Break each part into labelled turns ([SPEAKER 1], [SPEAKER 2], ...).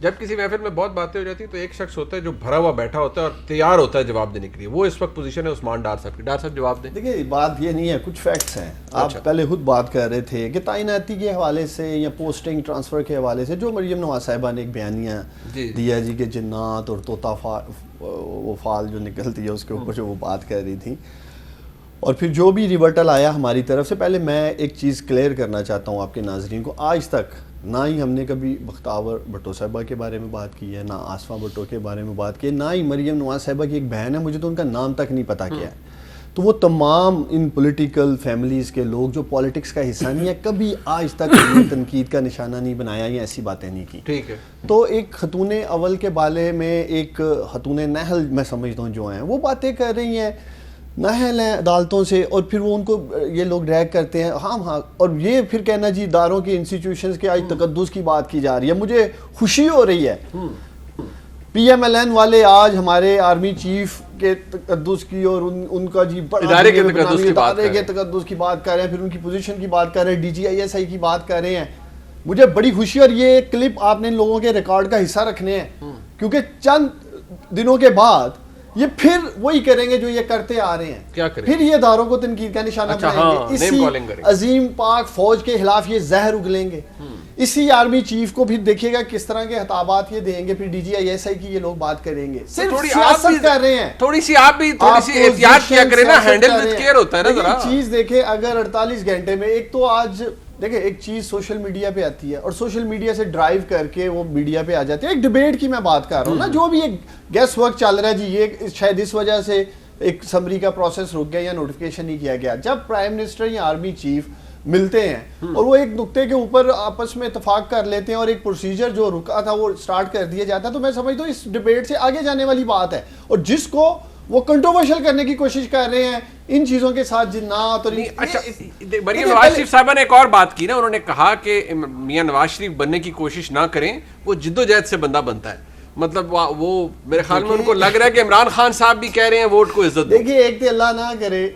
[SPEAKER 1] جب کسی محفل میں بہت باتیں ہو جاتی ہیں تو ایک شخص ہوتا ہے جو بھرا ہوا بیٹھا ہوتا ہے اور تیار ہوتا ہے جواب دینے کے لیے. وہ اس وقت پوزیشن ہے عثمان ڈار صاحب کی. ڈار صاحب جواب دیں.
[SPEAKER 2] دیکھیے بات یہ نہیں ہے, کچھ فیکٹس ہیں. آپ پہلے خود بات کر رہے تھے کہ تعیناتی کے حوالے سے یا پوسٹنگ ٹرانسفر کے حوالے سے جو مریم نواز صاحبہ نے ایک بیانیہ دیا جی کہ جنات اور طوطا وہ فال جو نکلتی ہے اس کے اوپر جو وہ بات کر رہی تھی, اور پھر جو بھی ریورٹل آیا ہماری طرف سے. پہلے میں ایک چیز کلیئر کرنا چاہتا ہوں آپ کے ناظرین کو, آج تک نہ ہی ہم نے کبھی بختیار بھٹو صاحبہ کے بارے میں بات کی ہے, نہ آصفہ بھٹو کے بارے میں بات کی ہے, نہ ہی مریم نواز صاحبہ کی ایک بہن ہے, مجھے تو ان کا نام تک نہیں پتا کیا ہے. تو وہ تمام ان پولیٹیکل فیملیز کے لوگ جو پالیٹکس کا حصہ نہیں ہے, کبھی آج تک تنقید کا نشانہ نہیں بنایا یا ایسی باتیں نہیں کی.
[SPEAKER 1] ٹھیک ہے.
[SPEAKER 2] تو ایک خاتون اول کے بارے میں ایک خاتون نحل میں سمجھتا ہوں جو ہیں وہ باتیں کر رہی ہیں, نحل ہیں عدالتوں سے, اور پھر وہ ان کو یہ لوگ ڈریگ کرتے ہیں. ہاں اور یہ پھر کہنا جی اداروں کے انسٹیٹیوشنز کے آج تقدس کی بات کی جا رہی ہے. مجھے خوشی ہو رہی ہے پی ایم ایل این والے آج ہمارے آرمی چیف کے تقدس کی اور ان کا جی
[SPEAKER 1] ادارے کے تقدس
[SPEAKER 2] کی بات کر رہے ہیں, پھر ان کی پوزیشن کی بات کر رہے ہیں, D G I S I کی بات کر رہے ہیں. مجھے بڑی خوشی, اور یہ کلپ آپ نے ان لوگوں کے ریکارڈ کا حصہ رکھنے ہیں کیونکہ چند دنوں کے بعد یہ پھر وہی کریں گے جو یہ کرتے آ رہے ہیں.
[SPEAKER 1] کیا کریں؟
[SPEAKER 2] پھر یہ اداروں کو تنقید کا نشانہ بنائیں گے, اسی عظیم پاک فوج کے خلاف یہ زہر اگلیں گے, اسی آرمی چیف کو پھر دیکھیے گا کس طرح کے خطابات یہ دیں گے, پھر D G I S I کی یہ لوگ بات کریں گے. صرف سیاست کر رہے ہیں.
[SPEAKER 1] تھوڑی سی آپ بھی تھوڑی سی احتیاط کیا کریں نا, ہینڈل وتھ کیئر ہوتا ہے نا ذرا.
[SPEAKER 2] چیز دیکھیں اگر 48 گھنٹے میں, ایک تو آج دیکھیں ایک چیز سوشل میڈیا پہ آتی ہے اور سوشل میڈیا سے ڈرائیو کر کے وہ میڈیا پہ آ جاتی ہے. ایک ڈیبیٹ کی میں بات کر رہا ہوں نا, جو بھی ایک گیس ورک چل رہا ہے جی, یہ شاید اس وجہ سے ایک سمری کا پروسیس رک گیا یا نوٹیفیکیشن نہیں کیا گیا. جب پرائم منسٹر یا آرمی چیف ملتے ہیں اور وہ ایک نقطے کے اوپر آپس میں اتفاق کر لیتے ہیں اور ایک پروسیجر جو رکا تھا وہ سٹارٹ کر دیا جاتا ہے, تو میں سمجھتا ہوں اس ڈیبیٹ سے آگے جانے والی بات ہے. اور جس کو وہ کنٹروورشل کرنے کی کوشش کر رہے ہیں ان چیزوں کے ساتھ, جنات اور
[SPEAKER 1] مریم نواز شریف صاحبہ نے ایک اور بات کی نا, انہوں نے کہا کہ میاں نواز شریف بننے کی کوشش نہ کریں, وہ جدوجہد سے بندہ بنتا ہے. مطلب وہ میرے خیال میں ان کو لگ رہا ہے کہ عمران خان صاحب بھی کہہ رہے ہیں ووٹ کو عزت.
[SPEAKER 2] دیکھیے ایک تو اللہ نہ کرے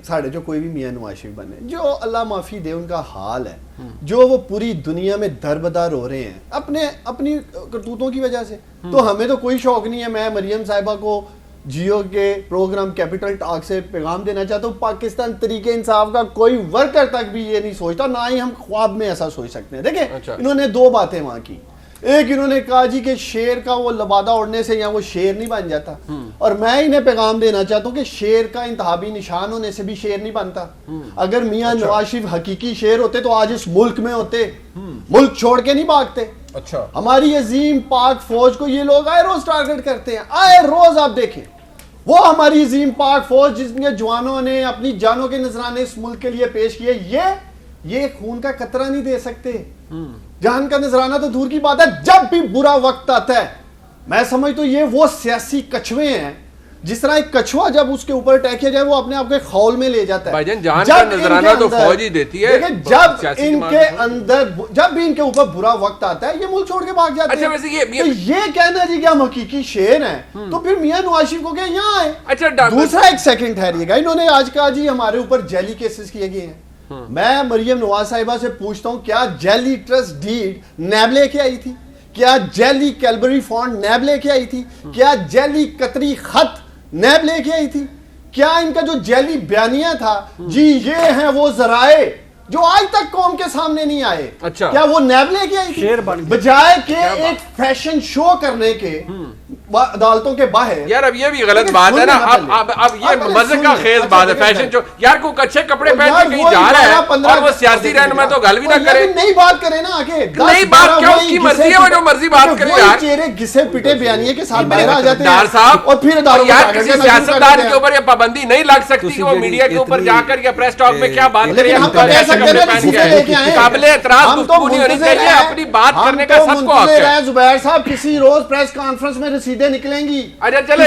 [SPEAKER 2] ساڑھے جو کوئی بھی میاں نواز شریف بنے, جو اللہ معافی دے ان کا حال ہے, جو وہ پوری دنیا میں دربدر ہو رہے ہیں اپنی کرتوتوں کی وجہ سے. تو ہمیں تو کوئی شوق نہیں ہے. میں مریم صاحبہ کو جیو کے پروگرام کیپٹل ٹاک سے پیغام دینا چاہتا ہوں, پاکستان تحریک انصاف کا کوئی ورکر تک بھی یہ نہیں سوچتا, نہ ہی ہم خواب میں ایسا سوچ سکتے ہیں. دیکھیں انہوں نے دو باتیں وہاں کی. ایک انہوں نے کہا جی کہ شیر کا وہ لبادہ اڑنے سے یا وہ شیر نہیں بن جاتا, اور میں انہیں پیغام دینا چاہتا ہوں کہ شیر کا انتخابی نشان ہونے سے بھی شیر نہیں بنتا. اگر میاں نواز شریف حقیقی شیر ہوتے تو آج اس ملک میں ہوتے, ملک چھوڑ کے نہیں بھاگتے. ہماری عظیم پاک فوج کو یہ لوگ آئے روز ٹارگٹ کرتے ہیں, آئے روز. آپ دیکھیں وہ ہماری عظیم پاک فوج جس کے جوانوں نے اپنی جانوں کے نذرانے اس ملک کے لیے پیش کیے, یہ خون کا قطرہ نہیں دے سکتے. جان کا نذرانہ تو دور کی بات ہے. جب بھی برا وقت آتا ہے میں سمجھتا ہوں یہ وہ سیاسی کچھوے ہیں, جس طرح ایک کچھوا جب اس کے اوپر اٹیک کیا جائے وہ اپنے آپ کے خول میں لے جاتا ہے.
[SPEAKER 1] بھائی جان جان کا نذرانہ تو فوج ہی دیتی ہے.
[SPEAKER 2] جب ان کے اندر جب بھی ان کے اوپر برا وقت آتا ہے یہ ملک چھوڑ کے بھاگ جاتے ہیں. یہ کہنا جی کہ ہم حقیقی شیر ہیں تو پھر میاں نواز شریف کو کہ یہاں آئے. دوسرا ایک سیکنڈ ٹھہریے گا, انہوں نے آج کہا جی ہمارے اوپر جیلی کیسز کیے گئے ہیں. میں مریم نواز صاحبہ سے پوچھتا ہوں کیا جیلی ٹرسٹ ڈیڈ نیب لے کے آئی تھی, کیا جیلی کیلبری فانڈ نیب لے کے آئی تھی, کیا جیلی قطری خط نیب لے کے آئی تھی, کیا ان کا جو جیلی بیانیہ تھا جی یہ ہیں وہ ذرائع جو آج تک قوم کے سامنے نہیں آئے, کیا وہ نیب لے کے آئی تھی, بجائے کہ ایک فیشن شو کرنے کے عدالتوں کے باہر.
[SPEAKER 1] یار اب یہ بھی غلط بات ہے نا, اب یہ مزے کا خیز بات ہے. فیشن شو یار کو اچھے کپڑے پہن کے کہیں جا رہا ہے اور وہ سیاسی رہنما تو گل بھی نہ کرے.
[SPEAKER 2] نئی بات کرے نا آگے,
[SPEAKER 1] نئی بات کیا, اس کی مرضی ہے وہ جو مرضی بات کرے. یار
[SPEAKER 2] چہرے گھسے پٹے بیانیے کے ساتھ باہر آ جاتے ہیں
[SPEAKER 1] ڈار صاحب,
[SPEAKER 2] اور پھر
[SPEAKER 1] یار کسی سیاستدان کے اوپر یہ پابندی نہیں لگ سکتی کہ وہ میڈیا کے اوپر جا کر یا پریس ٹاک میں کیا بات کرے. قابل اعتراض گفتگو نہیں ہونی چاہیے, اپنی بات کرنے کا سب کو حق ہے.
[SPEAKER 2] زبیر صاحب کسی روز پریس کانفرنس میں رسیدیں نکلیں گی.
[SPEAKER 1] اچھا چلے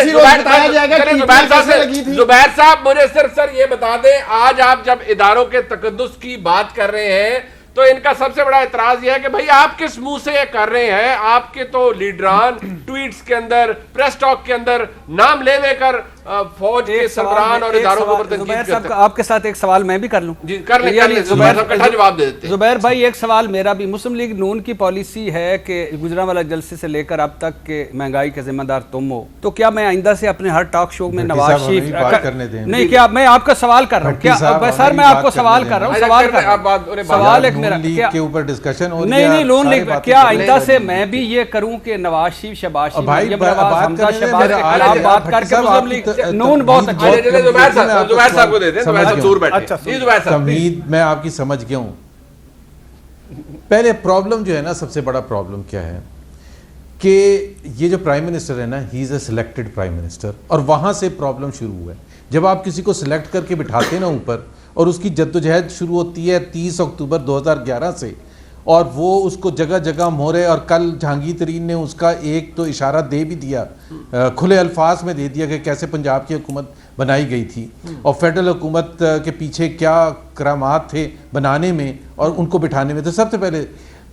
[SPEAKER 1] زبیر صاحب مجھے صرف سر یہ بتا دیں, آج آپ جب اداروں کے تقدس کی بات کر رہے ہیں تو ان کا سب سے بڑا اعتراض یہ ہے کہ بھائی آپ کس منہ سے یہ کر رہے ہیں. آپ کے تو لیڈران ٹویٹس کے اندر پریس ٹاک کے اندر نام لے لے کر فوج کے سربراہان اور اداروں کے اوپر تنقید
[SPEAKER 3] زبیر
[SPEAKER 1] کرتے
[SPEAKER 3] صاحب
[SPEAKER 1] ہیں.
[SPEAKER 3] آپ کے ساتھ ایک سوال میں بھی کر لوں؟
[SPEAKER 1] جی کر لیں زبیر صاحب کٹھا جواب دے دیتے ہیں.
[SPEAKER 3] زبیر بھائی ایک سوال میرا بھی. مسلم لیگ نون کی پالیسی ہے کہ گجرا والا جلسے سے لے کر اب تک کہ مہنگائی کے ذمہ دار تم ہو, تو کیا میں آئندہ سے اپنے ہر ٹاک شو میں نواز شریف نہیں, کیا میں آپ کا سوال کر رہا ہوں, کیا سر میں آپ کو سوال کر رہا ہوں, سوال ایک میرا
[SPEAKER 4] کے اوپر ڈسکشن ہو
[SPEAKER 3] نہیں نہیں نون لیگ, کیا آئندہ سے میں بھی یہ کروں کہ نواز شریف شہباز شریف مریم نواز حمزہ شہباز کے خلاف بات کر کے مسلم لیگ نون بہت
[SPEAKER 1] زبیر صاحب کو دیتے ہیں, زبیر صاحب دور بیٹھے. جی زبیر صاحب
[SPEAKER 4] تمہید میں آپ کی سمجھ گیا ہوں. پہلے پرابلم جو ہے نا, سب سے بڑا پرابلم کیا ہے کہ یہ جو پرائم منسٹر ہے نا, ہی از اے سلیکٹڈ پرائم منسٹر, اور وہاں سے پرابلم شروع ہوا ہے. جب آپ کسی کو سلیکٹ کر کے بٹھاتے ہیں نا اوپر, اور اس کی جدوجہد شروع ہوتی ہے 30 اکتوبر 2011 سے, اور وہ اس کو جگہ جگہ مہرے, اور کل جہانگیر ترین نے اس کا ایک تو اشارہ دے بھی دیا, کھلے الفاظ میں دے دیا کہ کیسے پنجاب کی حکومت بنائی گئی تھی, اور فیڈرل حکومت کے پیچھے کیا کرامات تھے بنانے میں اور ان کو بٹھانے میں. تو سب سے پہلے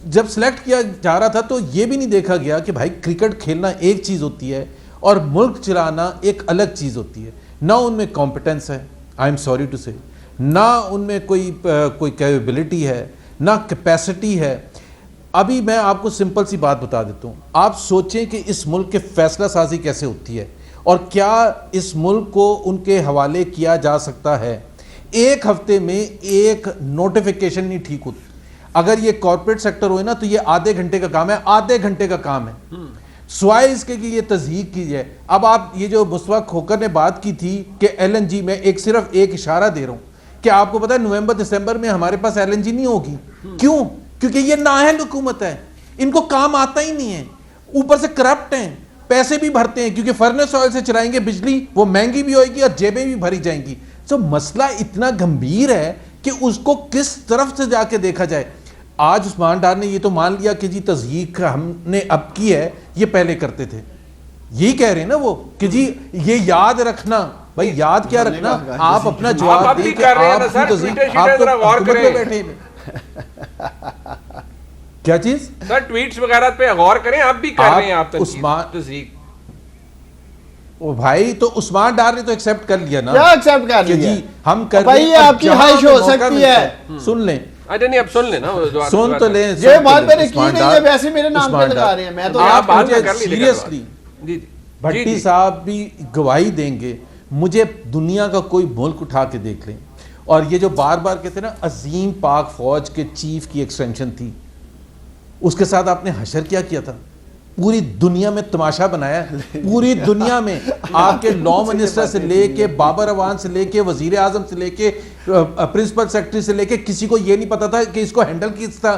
[SPEAKER 4] جب سلیکٹ کیا جا رہا تھا تو یہ بھی نہیں دیکھا گیا کہ بھائی کرکٹ کھیلنا ایک چیز ہوتی ہے اور ملک چلانا ایک الگ چیز ہوتی ہے. نہ ان میں کمپٹنس ہے, آئی ایم سوری ٹو سے, نہ ان میں کوئی کیپیبلٹی ہے, نہ کیپیسٹی ہے. ابھی میں آپ کو سمپل سی بات بتا دیتا ہوں. آپ سوچیں کہ اس ملک کے فیصلہ سازی کیسے ہوتی ہے, اور کیا اس ملک کو ان کے حوالے کیا جا سکتا ہے. ایک ہفتے میں ایک نوٹیفیکیشن نہیں ٹھیک ہوتی. اگر یہ کارپوریٹ سیکٹر ہوئے نا تو یہ آدھے گھنٹے کا کام ہے, آدھے گھنٹے کا کام ہے, سوائے اس کے کہ یہ تصدیق کی جائے. اب آپ یہ جو مصطفیٰ کھوکھر نے بات کی تھی کہ ایل این جی, میں صرف ایک اشارہ دے رہا ہوں کہ آپ کو پتا ہے نومبر دسمبر میں ہمارے پاس ایل این جی نہیں ہوگی. کیوں؟ کیونکہ یہ نااہل حکومت ہے, ان کو کام آتا ہی نہیں ہے, اوپر سے کرپٹ ہیں, پیسے بھی بھرتے ہیں کیونکہ فرنس آئل سے چلائیں گے بجلی, وہ مہنگی بھی ہوئے گی اور جیبیں بھی بھری جائیں گی. تو مسئلہ اتنا گمبھیر ہے کہ اس کو کس طرف سے جا کے دیکھا جائے. آج عثمان ڈار نے یہ تو مان لیا کہ جی تصدیق ہم نے اب کی ہے, یہ پہلے کرتے تھے. یہی کہہ رہے ہیں نا وہ کہ جی یہ یاد رکھنا. بھائی یاد کیا رکھنا, آپ اپنا جواب دیں کہ آپ کی تصدیق, آپ تو حکومت میں بیٹھے ہیں. کیا چیز
[SPEAKER 1] سر ٹویٹس وغیرہ پہ غور کریں, آپ بھی کر رہے ہیں. آپ تصدیق
[SPEAKER 4] او بھائی, تو عثمان ڈار نے تو ایکسپٹ کر لیا نا.
[SPEAKER 2] کیا ایکسپٹ کر لیا؟
[SPEAKER 4] جی ہم کر
[SPEAKER 2] بھائی یہ آپ کی خواہش ہو سکتی ہے.
[SPEAKER 4] سن لیں,
[SPEAKER 1] اچھا نہیں اب سن لیں نا,
[SPEAKER 4] سن تو لیں.
[SPEAKER 2] یہ بات میں نے کی نہیں ہے, ویسے میرے نام پہ لگا رہے ہیں. میں تو
[SPEAKER 4] آپ مجھے سیریسلی, بھٹی صاحب بھی گواہی دیں گے, مجھے دنیا کا کوئی ملک اٹھا کے دیکھ لیں, اور یہ جو بار بار کہتے ہیں نا عظیم پاک فوج کے چیف کی ایکسٹینشن تھی, اس کے ساتھ آپ نے حشر کیا کیا تھا. پوری دنیا میں تماشا بنایا, پوری دنیا میں آپ کے لا منسٹر سے لے کے بابر اوان سے لے کے وزیر اعظم سے لے کے پرنسپل سیکرٹری سے لے کے کسی کو یہ نہیں پتا تھا کہ اس کو ہینڈل کس طرح.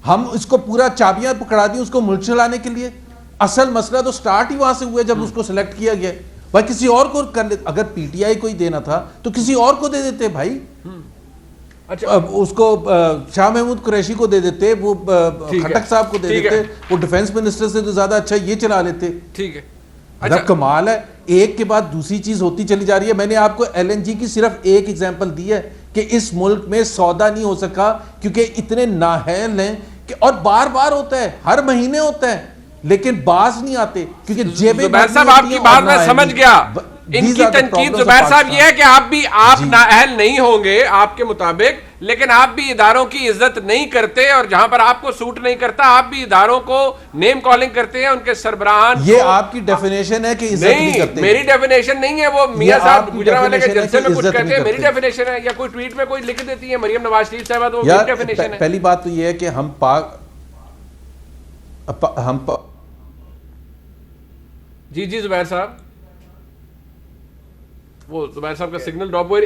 [SPEAKER 4] ہم اس کو پورا چابیاں پکڑا دی اس کو ملک چلانے کے لیے. اصل مسئلہ تو سٹارٹ ہی وہاں سے ہوا جب اس کو سلیکٹ کیا گیا. بھائی کسی اور کو کر لے, اگر پی ٹی آئی کو ہی دینا تھا تو کسی اور کو دے دیتے بھائی. اس کو شاہ محمود قریشی کو دے دیتے, وہ کھٹک صاحب کو دے دیتے, وہ ڈیفنس منسٹر سے تو زیادہ اچھا یہ چلا لیتے.
[SPEAKER 1] ٹھیک ہے,
[SPEAKER 4] اچھا کمال ہے, ایک کے بعد دوسری چیز ہوتی چلی جا رہی ہے. میں نے آپ کو ایل این جی کی صرف ایک ایگزامپل دی ہے کہ اس ملک میں سودا نہیں ہو سکا کیونکہ اتنے نااہل ہیں کہ, اور بار بار ہوتا ہے, ہر مہینے ہوتا ہے, لیکن باز نہیں آتے کیونکہ جیبیں.
[SPEAKER 1] زبیر صاحب آپ کی بات میں سمجھ گیا. ان کی تنقید زبیر صاحب یہ ہے کہ آپ نااہل نہیں ہوں گے آپ کے مطابق, لیکن آپ بھی اداروں کی عزت نہیں کرتے, اور جہاں پر آپ کو سوٹ نہیں کرتا آپ بھی اداروں کو نیم کالنگ کرتے ہیں, ان کے سربراہان.
[SPEAKER 4] یہ آپ کی ڈیفینیشن ہے کہ عزت نہیں کرتے.
[SPEAKER 1] میری ڈیفینیشن نہیں ہے, وہ میاں صاحب گجرا والے کے جلسے میں کچھ کہتے ہیں, میری ڈیفینیشن ہے, یا کوئی ٹویٹ میں کوئی لکھ دیتی ہے مریم نواز شریف صاحبہ, تو میری ڈیفینیشن ہے.
[SPEAKER 4] پہلی بات تو یہ ہے کہ
[SPEAKER 1] جی زبیر صاحب, وہ زبیر صاحب کا سگنل ڈراپ ہو